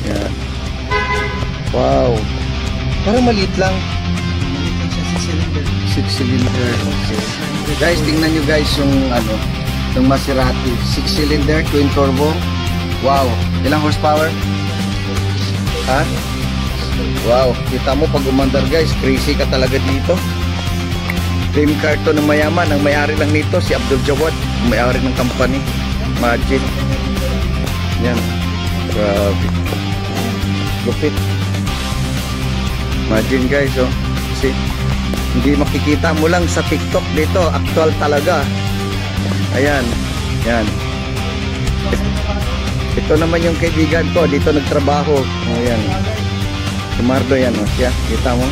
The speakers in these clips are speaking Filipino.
Yan. Wow. Parang maliit lang. 6 cylinder. Okay. Guys, tingnan nyo guys yung ano, yung Maserati. 6 cylinder, twin turbo. Wow. Ilang horsepower? Ha? Wow. Kita mo pag umandar guys, crazy ka talaga dito. Dream car to ng mayaman. Ang may-ari lang nito si Abdul Jawad, may-ari ng company. Imagine. Yan. Grabe. Lupit. Imagine guys, oh. See? Hindi makikita mo lang sa TikTok dito. Actual talaga. Ayan. Yan. Ito naman yung kaibigan ko. Dito nagtrabaho. Ayan. Sumardo yan, oh. Siya. Kita mo?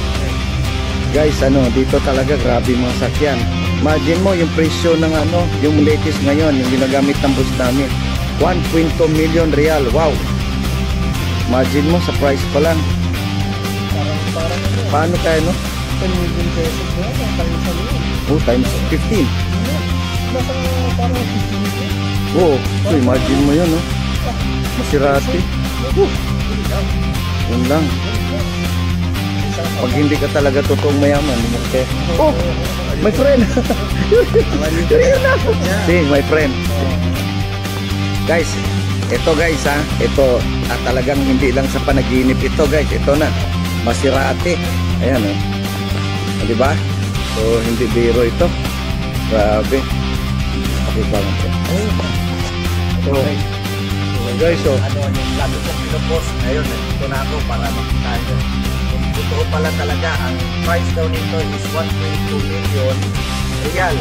Guys, ano, dito talaga grabe mga sakyan. Imagine mo yung presyo ng ano, yung latest ngayon, yung ginagamit ng boss namin. 1.2 million real. Wow. Imagine mo sa price pa lang. Paano kaya, no? 10 million pesos na, oh, times 15. Nasa parang 15 million. Oh, so imagine mo yun, no? Maserati. Yun lang. Pag hindi ka talaga totoong mayaman, okay? Oh, my friend. See, my friend. Guys, ito guys ha, ito talagang hindi lang sa panaginip ito guys, ito na Maserati. Ayan oh. Di ba? So hindi biro ito. Grabe. Pakita mo siya. So guys, so ano yung sabi ko pinupost ngayon, nandito na ako para makita nyo. Totoo pala talaga, ang price daw nito is 1.2 million real.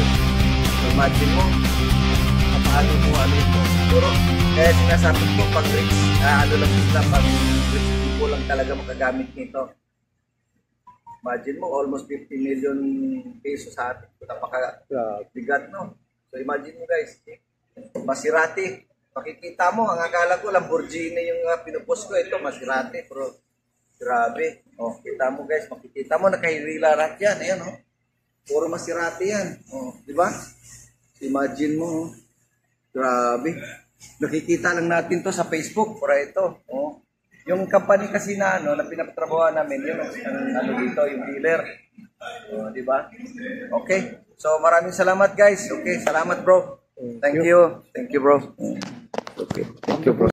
Imagine mo, paano mo ano ito. Siguro, kaya sinasabi ko, pag rich, ano lang sila, pag rich people lang talaga makagamit nito. Imagine mo, almost 50 million pesos sa atin. Napaka-bigat, no? So imagine mo guys, Maserati. Makikita mo, ang akala ko Lamborghini yung pinupost ko. Ito, Maserati, bro. Grabe. Oh, kita mo guys, makikita mo, nakahirila lahat yan. Ayan, oh. Puro Maserati yan. Oh, di ba? Imagine mo, oh. Grabe. Nakikita lang natin to sa Facebook. Para ito. Oh. Yung company kasi na, ano, na pinapatrabaho namin, yun ang ano dito, yung dealer. Oh, di ba? Okay. So, maraming salamat guys. Okay, salamat bro. Thank you. Thank you bro. okay. Thank you bro.